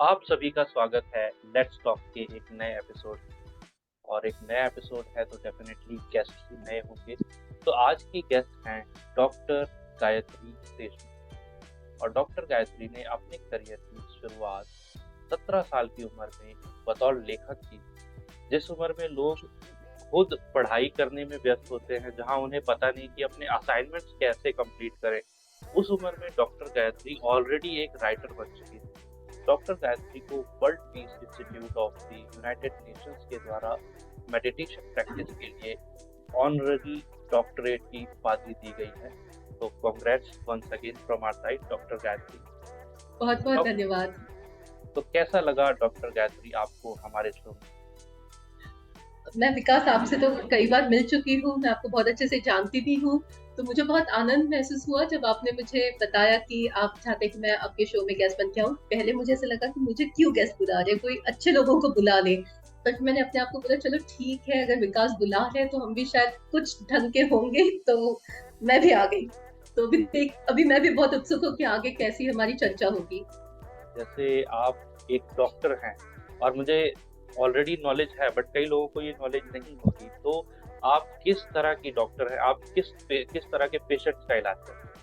आप सभी का स्वागत है लेट्स टॉक के एक नए एपिसोड और एक नया एपिसोड है तो डेफिनेटली गेस्ट भी नए होंगे। तो आज की गेस्ट हैं डॉक्टर गायत्री देशमुख और डॉक्टर गायत्री ने अपने करियर की शुरुआत 17 साल की उम्र में बतौर लेखक की। जिस उम्र में लोग खुद पढ़ाई करने में व्यस्त होते हैं, जहां उन्हें पता नहीं कि अपने असाइनमेंट्स कैसे कंप्लीट करें, उस उम्र में डॉक्टर गायत्री ऑलरेडी एक राइटर बन चुकी थी। डॉक्टर गायत्री को world peace institute of the United Nations के द्वारा मेडिटेशन प्रैक्टिस के लिए ऑनररी डॉक्टरेट की उपाधि दी गई है। तो congrats once again from our side doctor Gayatri. बहुत बहुत अब धन्यवाद। तो कैसा लगा डॉक्टर गायत्री आपको हमारे शो में? मैं विकास आपसे तो कई बार मिल चुकी हूँ, मैं आपको बहुत अच्छे से जानती भी हूँ। तो मुझे बहुत आनंद महसूस हुआ जब आपने मुझे बताया कि आप चाहते कि मैं आपके शो में गेस्ट बन के आऊँ। पहले मुझे ऐसा लगा कि मुझे क्यों गेस्ट बुला रहे, कोई अच्छे लोगों को बुला ले। पर मैंने अपने आप को बोला चलो ठीक है, अगर विकास बुला रहे तो हम भी शायद कुछ ढंग के होंगे। तो मैं भी आ गई। तो अभी मैं भी बहुत उत्सुक हूँ कि आगे कैसी हमारी चर्चा होगी। जैसे आप एक डॉक्टर हैं और मुझे ऑलरेडी नॉलेज है, बट कई लोगों को ये नॉलेज नहीं होगी, तो आप किस तरह की डॉक्टर हैं? आप किस तरह के पेशेंट्स का इलाज करते हैं?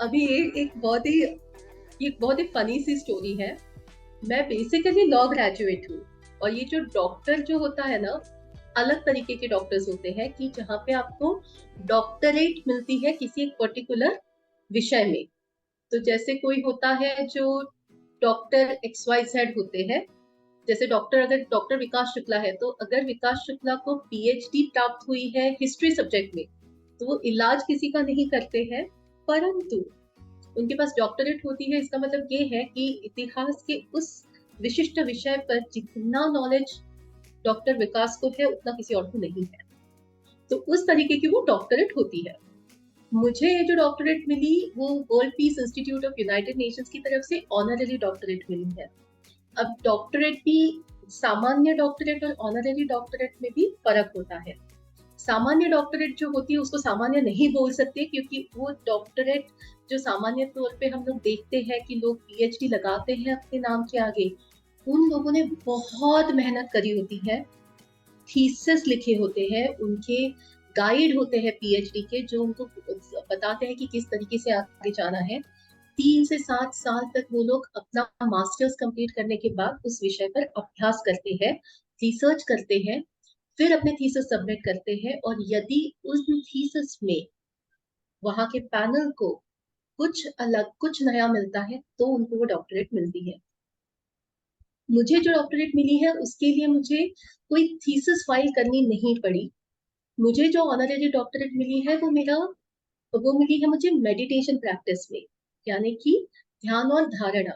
अभी एक बहुत ही फनी सी स्टोरी है। मैं बेसिकली लॉ ग्रेजुएट हूँ। और ये जो डॉक्टर जो होता है ना, अलग तरीके के डॉक्टर्स होते हैं कि जहाँ पे आपको डॉक्टरेट मिलती है किसी एक पर्टिकुलर विषय में। तो जैसे कोई होता है जो डॉक्टर एक्स वाई जेड होते हैं। जैसे अगर डॉक्टर विकास शुक्ला है, तो अगर विकास शुक्ला को पीएचडी प्राप्त हुई है हिस्ट्री सब्जेक्ट में, तो वो इलाज किसी का नहीं करते हैं, परंतु उनके पास डॉक्टरेट होती है। इसका मतलब ये है कि इतिहास के उस विशिष्ट विषय पर जितना नॉलेज डॉक्टर विकास को है उतना किसी और को नहीं है। तो उस तरीके की वो डॉक्टरेट होती है। मुझे ये जो डॉक्टरेट मिली वो world peace institute of United Nations की तरफ से ऑनररी डॉक्टरेट मिली है। अब डॉक्टरेट भी, सामान्य डॉक्टरेट और ऑनररी डॉक्टरेट में भी फर्क होता है। सामान्य डॉक्टरेट जो होती है उसको सामान्य नहीं बोल सकते, क्योंकि वो डॉक्टरेट जो सामान्य तौर पे हम लोग देखते हैं कि लोग पीएचडी लगाते हैं अपने नाम के आगे, उन लोगों ने बहुत मेहनत करी होती है, थीसिस लिखे होते हैं, उनके गाइड होते हैं पीएचडी के जो उनको बताते हैं कि किस तरीके से आगे जाना है। 3 से 7 साल तक वो लोग अपना मास्टर्स कंप्लीट करने के बाद उस विषय पर अभ्यास करते हैं, रिसर्च करते हैं, फिर अपने थीसिस सबमिट करते हैं। और यदि उस थीसिस में वहां के पैनल को कुछ अलग कुछ नया मिलता है तो उनको वो डॉक्टरेट मिलती है। मुझे जो डॉक्टरेट मिली है उसके लिए मुझे कोई थीसिस फाइल करनी नहीं पड़ी। मुझे जो ऑनररी डॉक्टरेट मिली है वो मिली है मुझे मेडिटेशन प्रैक्टिस में, यानी कि ध्यान और धारणा।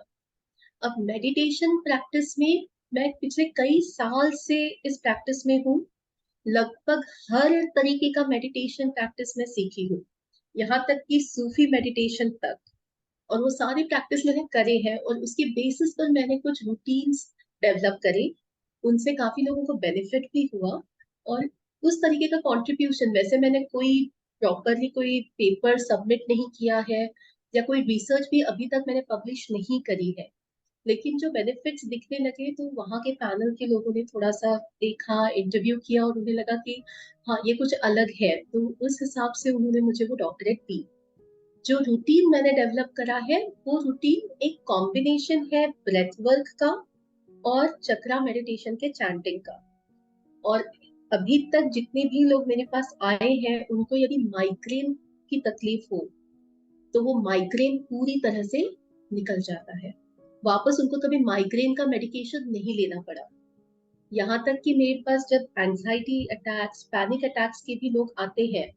अब मेडिटेशन प्रैक्टिस में मैं पिछले कई साल से इस प्रैक्टिस में हूँ। लगभग हर तरीके का मेडिटेशन प्रैक्टिस में सीखी हूँ, यहाँ तक कि सूफी मेडिटेशन तक। और वो सारी प्रैक्टिस मैंने करे हैं और उसके बेसिस पर मैंने कुछ रूटीन्स डेवलप करे। उनसे काफी लोगों को बेनिफिट भी हुआ। और उस तरीके का कंट्रीब्यूशन, वैसे मैंने कोई प्रॉपरली कोई पेपर सबमिट नहीं किया है या कोई रिसर्च भी अभी तक मैंने पब्लिश नहीं करी है, लेकिन जो बेनिफिट्स दिखने लगे तो वहां के पैनल के लोगों ने थोड़ा सा देखा, इंटरव्यू किया और उन्हें लगा कि हाँ ये कुछ अलग है, तो उस हिसाब से उन्होंने मुझे वो डॉक्टरेट दी। जो रूटीन मैंने डेवलप करा है वो रूटीन एक कॉम्बिनेशन है ब्रेथ वर्क का और चक्रा मेडिटेशन के चैंटिंग का। और अभी तक जितने भी लोग मेरे पास आए हैं उनको यदि माइग्रेन की तकलीफ हो तो वो माइग्रेन पूरी तरह से निकल जाता है। वापस उनको कभी माइग्रेन का मेडिकेशन नहीं लेना पड़ा। यहाँ तक कि मेरे पास जब एंजाइटी अटैक्स, पैनिक अटैक्स के भी लोग आते हैं,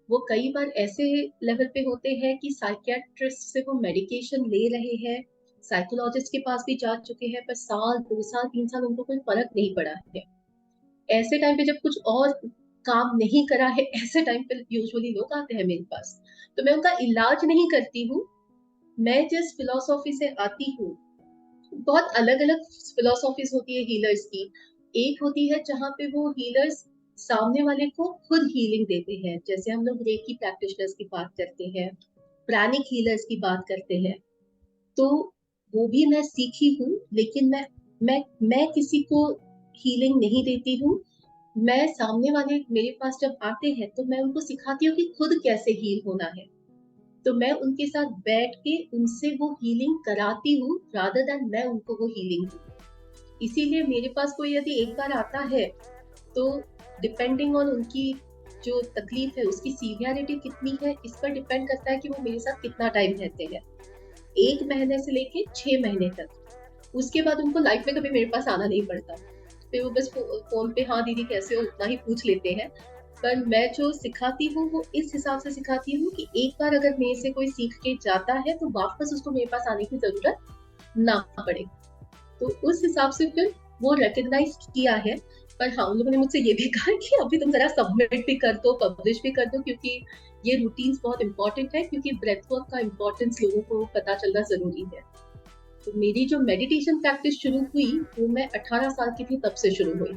वो कई बार ऐसे लेवल पे होते हैं कि साइकियाट्रिस्ट से वो मेडिकेशन ले रहे हैं, साइकोलॉजिस्ट के पास भी जा चुके हैं, पर साल 2 साल 3 साल उनको कोई फर्क नहीं पड़ा है। ऐसे टाइम पे जब कुछ और काम नहीं करा है, ऐसे टाइम पे यूजुअली लोग आते हैं मेरे पास। तो मैं उनका इलाज नहीं करती हूँ, मैं जिस फिलोसॉफी से आती हूँ, बहुत अलग अलग फिलोसॉफीज होती है हीलर्स की। एक होती है जहाँ पे वो हीलर्स सामने वाले को खुद हीलिंग देते हैं, जैसे हम लोग रेकी प्रैक्टिशनर्स की बात करते हैं, प्राणिक हीलर्स की बात करते हैं। तो वो भी मैं सीखी हूँ, लेकिन मैं किसी को हीलिंग नहीं देती हूँ। मैं सामने वाले मेरे पास जब आते हैं तो मैं उनको सिखाती हूँ कि खुद कैसे हील होना है। तो मैं उनके साथ बैठ के उनसे वो हीलिंग कराती हूँ रादर देन मैं उनको वो हीलिंग दूँ। इसीलिए मेरे पास कोई यदि एक बार आता है तो डिपेंडिंग ऑन उनकी जो तकलीफ है उसकी सीवियरिटी कितनी है, इस पर डिपेंड करता है कि वो मेरे साथ कितना टाइम रहते हैं। 1 महीने से लेके 6 महीने तक। उसके बाद उनको लाइफ में कभी मेरे पास आना नहीं पड़ता। फिर वो बस फ़ोन पे हाँ दीदी कैसे हो? उतना ही पूछ लेते हैं। पर मैं जो सिखाती हूँ वो इस हिसाब से सिखाती हूँ कि एक बार अगर मेरे से कोई सीख के जाता है तो वापस उसको मेरे पास आने की ज़रूरत ना पड़े। तो उस हिसाब से फिर वो रिकॉग्नाइज किया है। पर हाँ, उन लोगों ने मुझसे ये भी कहा कि अभी तुम जरा सबमिट भी कर दो, पब्लिश भी कर दो, क्योंकि ये रूटीन्स बहुत इंपॉर्टेंट है, क्योंकि ब्रेथ वर्क का इंपॉर्टेंस लोगों को पता चलना जरूरी है। तो मेरी जो मेडिटेशन प्रैक्टिस शुरू हुई वो मैं 18 साल की थी तब से शुरू हुई।